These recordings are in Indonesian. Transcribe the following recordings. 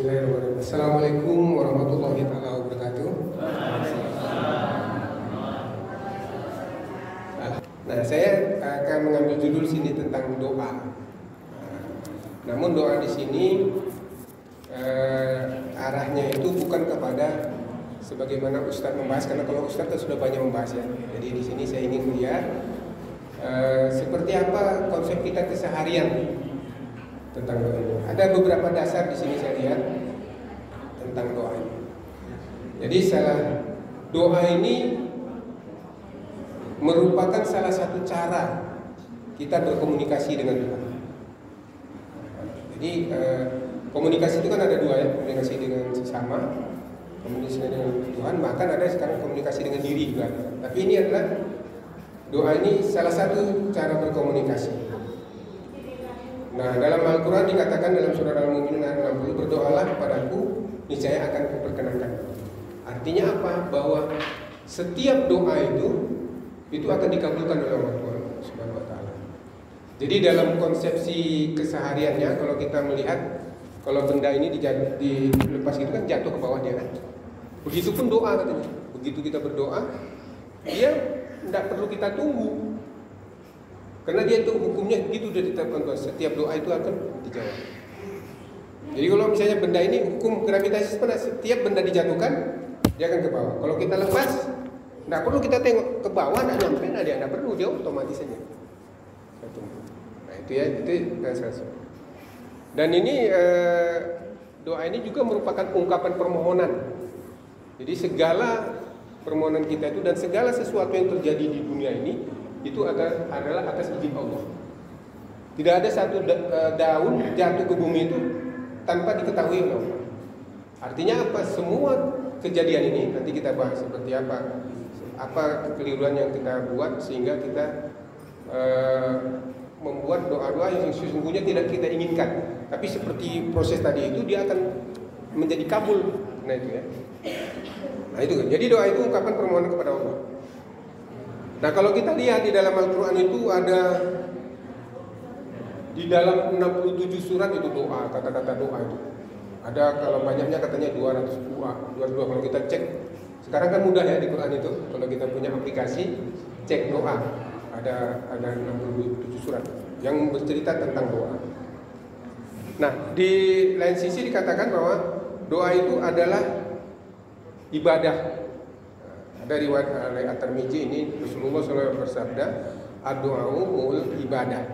Bismillahirrahmanirrahim. Assalamualaikum warahmatullahi wabarakatuh. Nah, saya akan mengambil judul sini tentang doa. Namun doa di sini arahnya itu bukan kepada sebagaimana Ustadz membahas, karena kalau Ustadz kan sudah banyak membahas ya. Jadi di sini saya ingin melihat seperti apa konsep kita keseharian tentang doa ini. Ada beberapa dasar di sini saya lihat tentang doa ini. Jadi doa ini merupakan salah satu cara kita berkomunikasi dengan Tuhan. Jadi komunikasi itu kan ada dua ya, komunikasi dengan sesama, komunikasi dengan Tuhan, bahkan ada sekarang komunikasi dengan diri juga. Tapi ini adalah doa ini salah satu cara berkomunikasi. Nah, dalam Al-Quran dikatakan dalam surah Al-Mu'minun ayat 60, berdoalah kepadaku, niscaya akan kuperkenankan. Artinya apa? Bahwa setiap doa itu akan dikabulkan oleh Allah Subhanahu wa taala. Jadi dalam konsepsi kesehariannya, kalau kita melihat kalau benda ini dilepas gitu kan jatuh ke bawah dia kan. Begitupun doa katanya. Begitu kita berdoa, dia tidak perlu kita tunggu. Karena dia itu hukumnya begitu sudah ditetapkan Tuhan. Setiap doa itu akan dijawab. Jadi kalau misalnya benda ini hukum gravitasi sebenarnya, setiap benda dijatuhkan dia akan ke bawah. Kalau kita lepas, tidak perlu kita tengok ke bawah, tidak nyampe, dia tidak perlu, dia otomatis saja. Nah itu ya, itu salah. Dan ini doa ini juga merupakan ungkapan permohonan. Jadi segala permohonan kita itu dan segala sesuatu yang terjadi di dunia ini itu adalah atas izin Allah. Tidak ada satu daun jatuh ke bumi itu tanpa diketahui oleh Allah. Artinya apa? Semua kejadian ini nanti kita bahas seperti apa kekeliruan yang kita buat sehingga kita membuat doa-doa yang sesungguhnya tidak kita inginkan. Tapi seperti proses tadi itu dia akan menjadi kabul. Nah itu ya. Nah itu kan. Jadi doa itu ungkapan permohonan kepada Allah. Nah kalau kita lihat di dalam Al-Quran itu ada di dalam 67 surat itu doa, kata-kata doa itu. Ada kalau banyaknya katanya 200 kalau kita cek. Sekarang kan mudah ya di Quran itu. Kalau kita punya aplikasi, cek doa. Ada 67 surat yang bercerita tentang doa. Nah di lain sisi dikatakan bahwa doa itu adalah ibadah. Ada riwayat At-Tirmidzi ini Rasulullah SAW bersabda, ad-du'a'u mu'ul ibadah.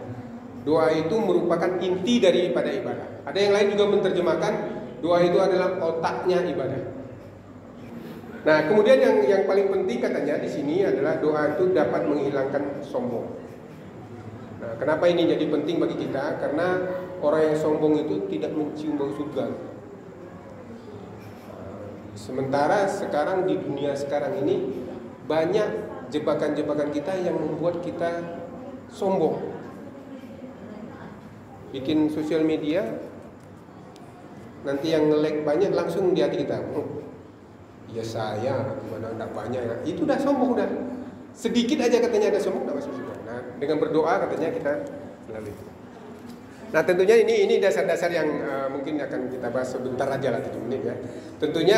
Doa itu merupakan inti daripada ibadah. Ada yang lain juga menerjemahkan doa itu adalah otaknya ibadah. Nah, kemudian yang paling penting katanya di sini adalah doa itu dapat menghilangkan sombong. Nah, kenapa ini jadi penting bagi kita? Karena orang yang sombong itu tidak mencium bau surga. Sementara sekarang di dunia sekarang ini banyak jebakan-jebakan kita yang membuat kita sombong. Bikin sosial media, nanti yang nge-like banyak langsung di hati kita. Ya saya, gimana enggak banyak ya. Itu udah sombong udah. Sedikit aja katanya ada sombong enggak masuk surga. Nah, dengan berdoa katanya kita melalui itu. Nah tentunya ini dasar-dasar yang mungkin akan kita bahas sebentar aja lah 7 menit ya. Tentunya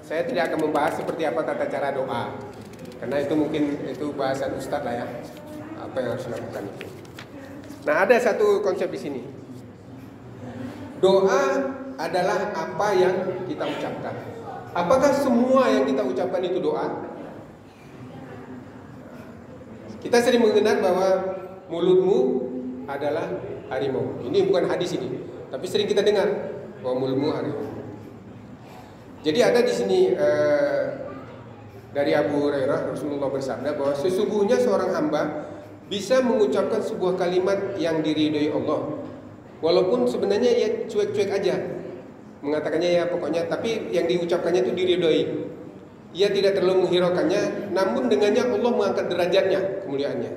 saya tidak akan membahas seperti apa tata cara doa, karena itu mungkin itu bahasan Ustadz lah ya, apa yang harus dilakukan itu. Nah ada satu konsep di sini. Doa adalah apa yang kita ucapkan. Apakah semua yang kita ucapkan itu doa? Kita sering mengenal bahwa mulutmu adalah harimau. Ini bukan hadis ini, tapi sering kita dengar bahwa mulutmu harimau. Jadi ada di sini dari Abu Hurairah Rasulullah bersabda bahwa sesungguhnya seorang hamba bisa mengucapkan sebuah kalimat yang diridhoi Allah, walaupun sebenarnya ia cuek-cuek aja mengatakannya ya pokoknya, tapi yang diucapkannya itu diridhoi. Ia tidak terlalu menghiraukannya, namun dengannya Allah mengangkat derajatnya, kemuliaannya.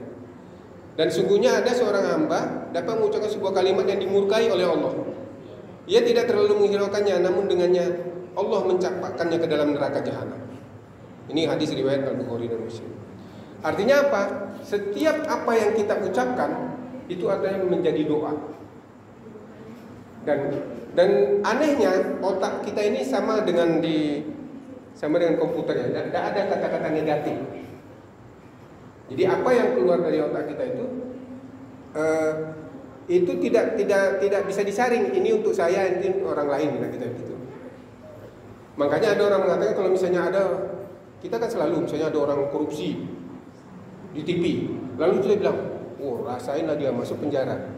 Dan sungguhnya ada seorang hamba dapat mengucapkan sebuah kalimat yang dimurkai oleh Allah. Ia tidak terlalu menghiraukannya, namun dengannya Allah mencampakkannya ke dalam neraka jahanam. Ini hadis riwayat Al-Bukhari dan Muslim. Artinya apa? Setiap apa yang kita ucapkan itu ada yang menjadi doa. Dan anehnya otak kita ini sama dengan komputer ya, tidak ada kata-kata negatif. Jadi apa yang keluar dari otak kita itu tidak bisa disaring. Ini untuk saya, ini untuk orang lain kita gitu. Makanya ada orang mengatakan kalau misalnya kita kan selalu misalnya ada orang korupsi di TV, lalu kita bilang, oh rasainlah dia masuk penjara,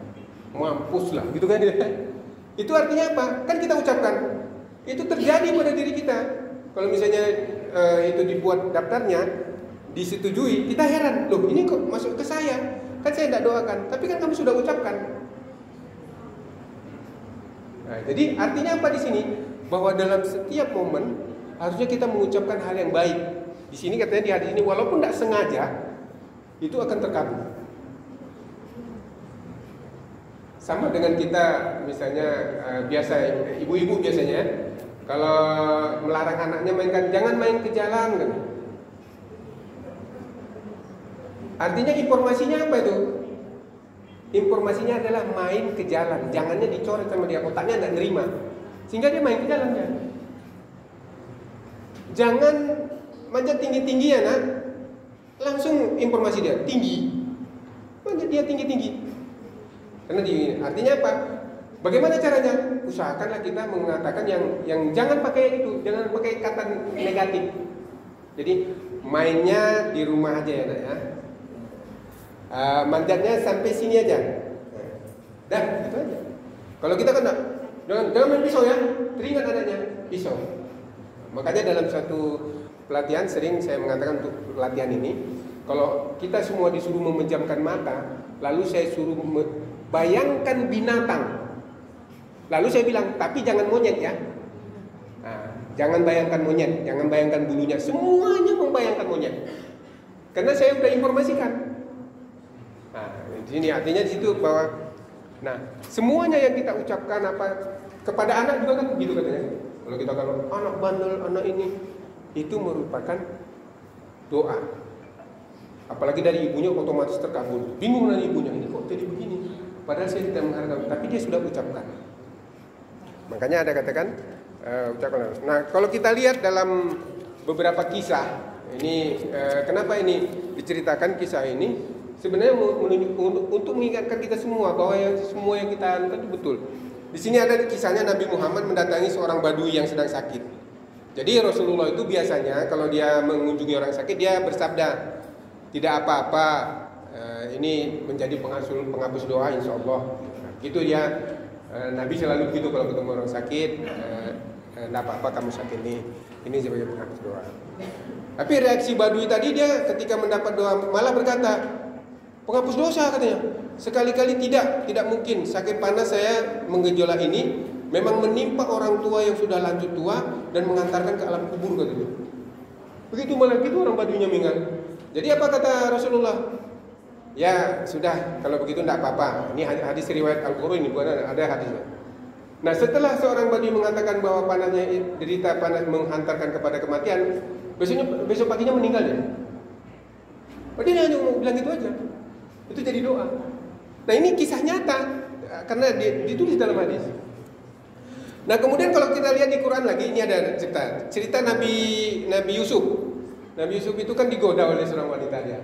mampus lah, gitu kan? Itu artinya apa? Kan kita ucapkan, itu terjadi pada diri kita. Kalau misalnya itu dibuat daftarnya, disetujui, kita heran, loh ini kok masuk ke saya? Kan saya tidak doakan, tapi kan kamu sudah ucapkan. Nah, jadi artinya apa di sini? Bahwa dalam setiap momen harusnya kita mengucapkan hal yang baik. Di sini katanya di hadis ini walaupun tidak sengaja itu akan terkabul. Sama dengan kita misalnya biasa ibu-ibu biasanya kalau melarang anaknya mainkan, jangan main ke jalan kan. Artinya informasinya apa itu? Informasinya adalah main ke jalan, jangannya dicoret sama dia, otaknya tidak nerima, sehingga dia main ke jalan kan. Jangan manjat tinggi-tinggi ya nak, langsung informasi dia tinggi, manjat dia tinggi-tinggi. Karena artinya apa? Bagaimana caranya? Usahakanlah kita mengatakan yang jangan pakai itu, jangan pakai kata negatif. Jadi mainnya di rumah aja ya nak ya. Manjatnya sampai sini aja. Dah, itu aja. Kalau kita kan jangan main pisau ya, teringat adanya pisau. Makanya dalam satu pelatihan sering saya mengatakan untuk pelatihan ini, kalau kita semua disuruh memejamkan mata, lalu saya suruh bayangkan binatang, lalu saya bilang, tapi jangan monyet ya. Nah, jangan bayangkan monyet, jangan bayangkan bulunya, semuanya membayangkan monyet. Karena saya sudah informasikan. Nah, di sini artinya di situ bahwa, nah semuanya yang kita ucapkan apa kepada anak juga kan begitu katanya. Kalau anak bandel, anak ini, itu merupakan doa. Apalagi dari ibunya otomatis terkabul. Bingung dari ibunya, ini kok jadi begini? Padahal saya tidak menghargai, tapi dia sudah ucapkan. Makanya ada katakan ucapkan. Nah, kalau kita lihat dalam beberapa kisah, ini kenapa ini diceritakan kisah ini? Sebenarnya untuk mengingatkan kita semua bahwa semua yang kita lakukan itu betul. Di sini ada kisahnya Nabi Muhammad mendatangi seorang badui yang sedang sakit. Jadi Rasulullah itu biasanya kalau dia mengunjungi orang sakit dia bersabda, tidak apa-apa, ini menjadi penghapus doa insya Allah. Gitu ya, Nabi selalu begitu kalau ketemu orang sakit, tidak apa-apa kamu sakit ini sebagai penghapus doa. Tapi reaksi badui tadi dia ketika mendapat doa malah berkata, penghapus dosa katanya. Sekali-kali tidak mungkin. Sakit panas saya menggejolak ini memang menimpa orang tua yang sudah lanjut tua dan mengantarkan ke alam kubur katanya. Begitu malah gitu orang baduinya meninggal. Jadi apa kata Rasulullah? Ya sudah, kalau begitu tidak apa-apa. Ini hadis riwayat Al-Qur'an ini, bukan ada hadisnya. Nah setelah seorang badui mengatakan bahwa panasnya derita panas menghantarkan kepada kematian, besok paginya meninggal ya. Dia hanya mau bilang gitu aja. Itu jadi doa. Nah ini kisah nyata karena ditulis dalam hadis. Nah kemudian kalau kita lihat di Quran lagi, ini ada cerita Nabi Yusuf. Nabi Yusuf itu kan digoda oleh seorang wanita dia.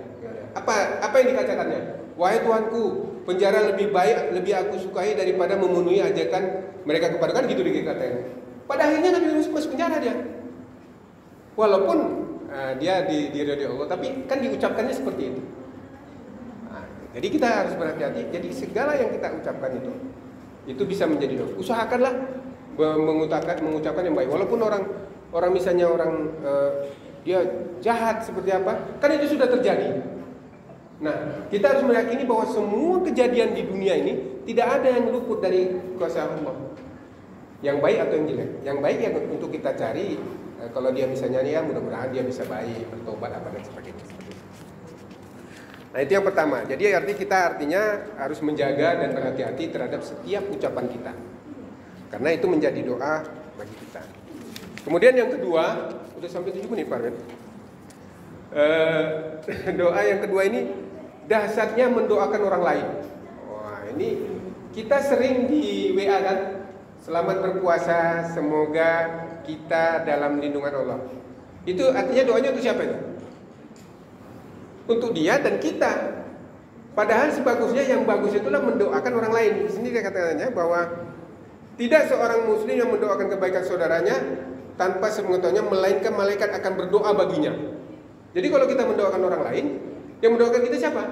Apa yang dikatakannya? Wahai Tuhanku, penjara lebih baik, lebih aku sukai daripada memenuhi ajakan mereka kepada, kan gitu dikatakan. Pada akhirnya Nabi Yusuf masuk penjara dia. Walaupun dia diridhoi Allah, tapi kan diucapkannya seperti itu. Jadi kita harus berhati-hati. Jadi segala yang kita ucapkan itu bisa menjadi doa. Usahakanlah mengucapkan yang baik. Walaupun orang misalnya dia jahat seperti apa, kan itu sudah terjadi. Nah, kita harus meyakini bahwa semua kejadian di dunia ini tidak ada yang luput dari kuasa Allah. Yang baik atau yang jelek. Yang baik yang untuk kita cari. Kalau dia misalnya ya mudah-mudahan dia bisa baik, bertobat apa dan sebagainya. Nah itu yang pertama. Jadi artinya harus menjaga dan berhati-hati terhadap setiap ucapan kita, karena itu menjadi doa bagi kita. Kemudian yang kedua, udah sampai 7 menit Pak kan? Doa yang kedua ini dahsyatnya mendoakan orang lain. Wah ini kita sering di WA kan, selamat berpuasa, semoga kita dalam lindungan Allah. Itu artinya doanya untuk siapa itu? Untuk dia dan kita. Padahal sebagusnya yang bagus itulah mendoakan orang lain. Di sini dia katakannya bahwa tidak seorang muslim yang mendoakan kebaikan saudaranya tanpa sepengetahuannya, melainkan malaikat akan berdoa baginya. Jadi kalau kita mendoakan orang lain, yang mendoakan kita siapa?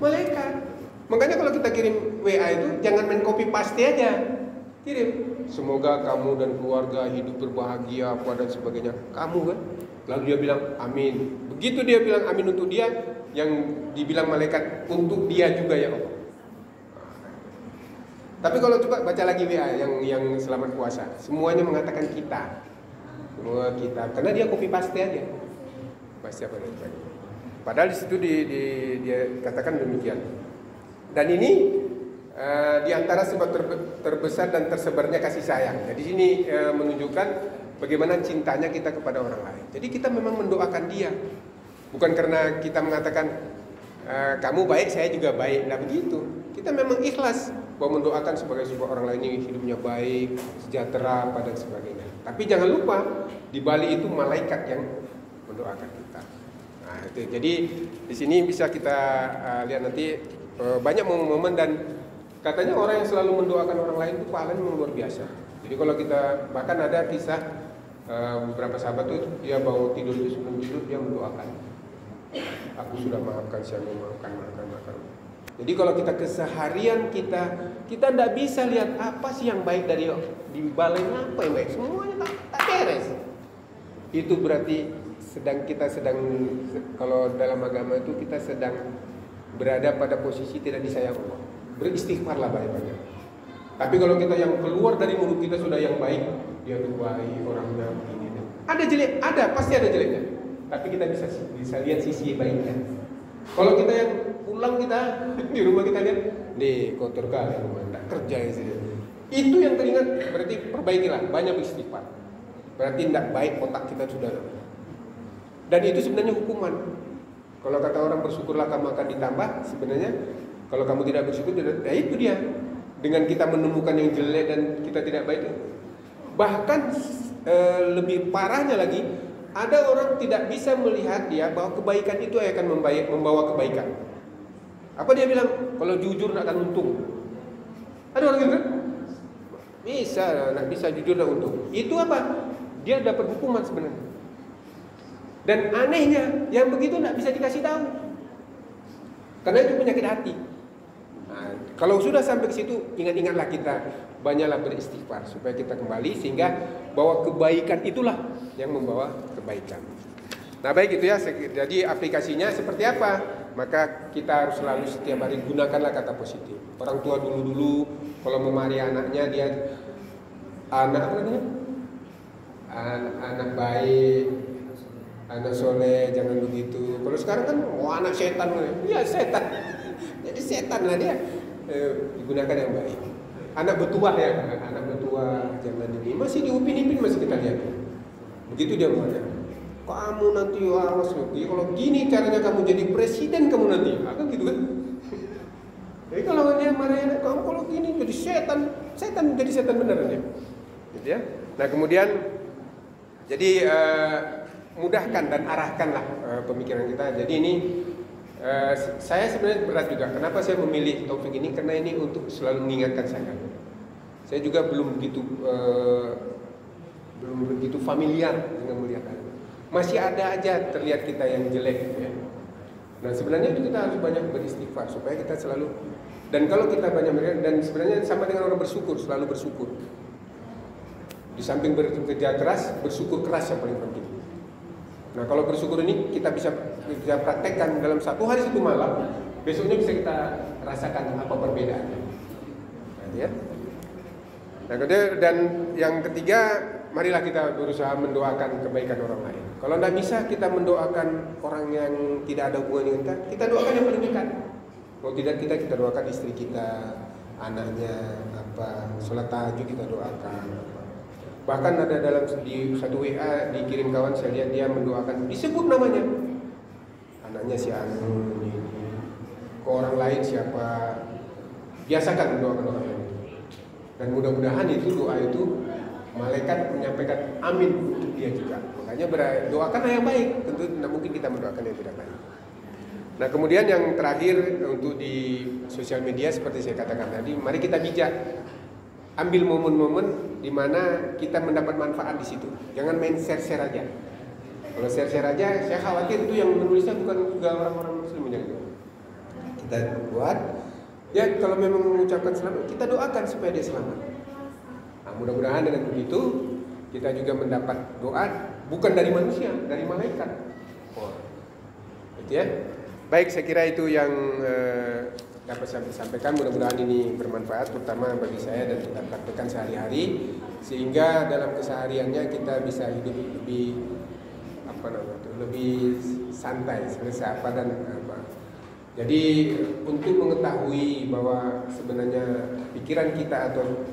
Malaikat. Makanya kalau kita kirim WA itu jangan main copy paste aja. Kirim, semoga kamu dan keluarga hidup berbahagia apa dan sebagainya. Kamu kan? Lalu dia bilang amin. Begitu dia bilang amin untuk dia, yang dibilang malaikat untuk dia juga ya Allah. Tapi kalau coba baca lagi WA yang selamat puasa, semuanya mengatakan kita. Semua kita, karena dia copy paste aja. Pasti apa dan sebagainya. Padahal di situ dia katakan demikian. Dan ini di antara sebab terbesar dan tersebarnya kasih sayang. Jadi sini menunjukkan bagaimana cintanya kita kepada orang lain. Jadi kita memang mendoakan dia, bukan karena kita mengatakan kamu baik, saya juga baik. Nah begitu. Kita memang ikhlas bahwa mendoakan sebagai sebuah orang lain ini hidupnya baik, sejahtera, dan sebagainya. Tapi jangan lupa di balik itu malaikat yang mendoakan kita. Nah, itu. Jadi di sini bisa kita lihat nanti banyak momen-momen, dan katanya orang yang selalu mendoakan orang lain itu pahalanya memang luar biasa. Jadi kalau kita, bahkan ada kisah beberapa sahabat tuh dia bawa tidur itu, sebelum tidur dia mendoakan, aku sudah maafkan, saya memaafkan. Jadi kalau kita keseharian kita tidak bisa lihat apa sih yang baik dari di balai, apa yang baik, semuanya tak beres. Itu berarti kita sedang kalau dalam agama itu kita sedang berada pada posisi tidak disayang Allah. Beristighfarlah banyak-banyak. Tapi kalau kita yang keluar dari mulut kita sudah yang baik, dia tuh baik, orangnya begini. Ada jelek, pasti ada jeleknya. Tapi kita bisa lihat sisi baiknya. Kalau kita yang pulang kita di rumah kita lihat, deh kotor kali rumah, tak kerja sih. Itu yang teringat, berarti perbaikilah, banyak beristighfar. Berarti tidak baik otak kita sudah. Dan itu sebenarnya hukuman. Kalau kata orang bersyukurlah kamu akan ditambah, sebenarnya kalau kamu tidak bersyukur, ya itu dia. Dengan kita menemukan yang jelek dan kita tidak baik. Bahkan lebih parahnya lagi, ada orang tidak bisa melihat dia bahwa kebaikan itu akan membawa kebaikan. Apa dia bilang? Kalau jujur akan untung. Ada orang gitu? Bisa jujur dan untung. Itu apa? Dia dapat hukuman sebenarnya. Dan anehnya, yang begitu tidak bisa dikasih tahu, karena itu penyakit hati. Nah, kalau sudah sampai ke situ, ingat-ingatlah kita banyaklah beristighfar supaya kita kembali, sehingga bahwa kebaikan itulah yang membawa kebaikan. Nah baik itu ya. Jadi aplikasinya seperti apa? Maka kita harus selalu setiap hari gunakanlah kata positif. Orang tua dulu kalau memarahi anaknya, dia anak baik, anak soleh, jangan begitu. Kalau sekarang kan anak setan, ya setan. Jadi setan lah dia. Digunakan yang baik. Anak betua ya, anak betua jangan ini. Masih diupin-ipin masih kita lihat. Begitu dia mengatakan, kamu nanti awas loh. Kalau gini caranya kamu jadi presiden kamu nanti, kan gitu kan? Jadi kalau dia marahin kamu kalau gini jadi setan jadi setan beneran ya. Gitu ya. Nah kemudian jadi mudahkan dan arahkanlah pemikiran kita. Jadi ini saya sebenarnya berat juga. Kenapa saya memilih topik ini? Karena ini untuk selalu mengingatkan saya. Saya juga belum begitu familiar dengan melihat hal. Masih ada aja terlihat kita yang jelek. Ya. Nah sebenarnya itu kita harus banyak beristighfar supaya kita selalu. Dan kalau kita banyak melihat, dan sebenarnya sama dengan orang bersyukur, selalu bersyukur. Di samping bekerja keras, bersyukur keras yang paling penting. Nah kalau bersyukur ini kita bisa praktekkan dalam satu hari satu malam, besoknya bisa kita rasakan apa perbedaannya. Nah, ya. Nah, dan yang ketiga, marilah kita berusaha mendoakan kebaikan orang lain. Kalau tidak bisa kita mendoakan orang yang tidak ada hubungan dengan kita doakan yang paling dekat. Kalau tidak kita doakan istri kita, anaknya, sholat tahajud kita doakan. Bahkan ada dalam di satu WA dikirim kawan, saya lihat dia mendoakan, disebut namanya, anaknya si Anu, ke orang lain siapa, biasakan mendoakan orang lain. Dan mudah-mudahan itu doa itu malaikat menyampaikan amin untuk dia juga. Makanya doakan yang baik. Tentu tidak mungkin kita mendoakan yang tidak baik. Nah kemudian yang terakhir untuk di sosial media seperti saya katakan tadi, mari kita bijak. Ambil momen-momen di mana kita mendapat manfaat di situ. Jangan main share-share aja. Kalau share-share aja, saya khawatir itu yang menulisnya bukan juga orang-orang muslim yang itu. Kita buat, ya kalau memang mengucapkan selamat, kita doakan supaya dia selamat. Nah, mudah-mudahan dengan begitu kita juga mendapat doa bukan dari manusia, dari malaikat. Oh, gitu ya. Baik, saya kira itu yang dapat saya sampaikan. Mudah-mudahan ini bermanfaat terutama bagi saya dan kita praktekkan sehari-hari sehingga dalam kesehariannya kita bisa hidup lebih santai, selesai apa dan apa. Jadi untuk mengetahui bahwa sebenarnya pikiran kita atau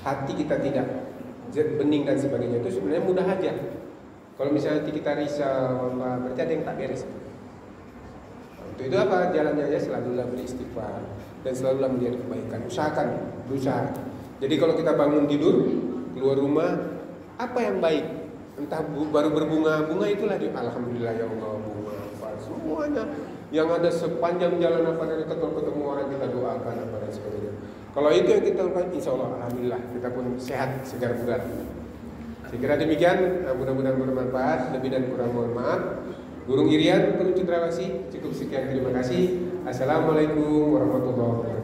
hati kita tidak bening dan sebagainya itu sebenarnya mudah aja. Kalau misalnya kita risau berarti ada yang tak beres. Untuk itu apa jalannya ya, selalulah beristighfar dan selalulah melihat kebaikan. Usahakan, berusaha. Jadi kalau kita bangun tidur, keluar rumah, apa yang baik? Entah baru berbunga-bunga itulah di alhamdulillah ya Allah bunga apa semuanya yang ada sepanjang jalan apa dari ketemu orang kita doakan apa dan sebagainya. Kalau itu yang kita lakukan, insya Allah alhamdulillah kita pun sehat segar bugar. Saya kira demikian, mudah-mudahan bermanfaat. Lebih dan kurang mohon maaf. Guru Irian, Guru Cendrawasih, cukup sekian, terima kasih. Assalamualaikum warahmatullahi wabarakatuh.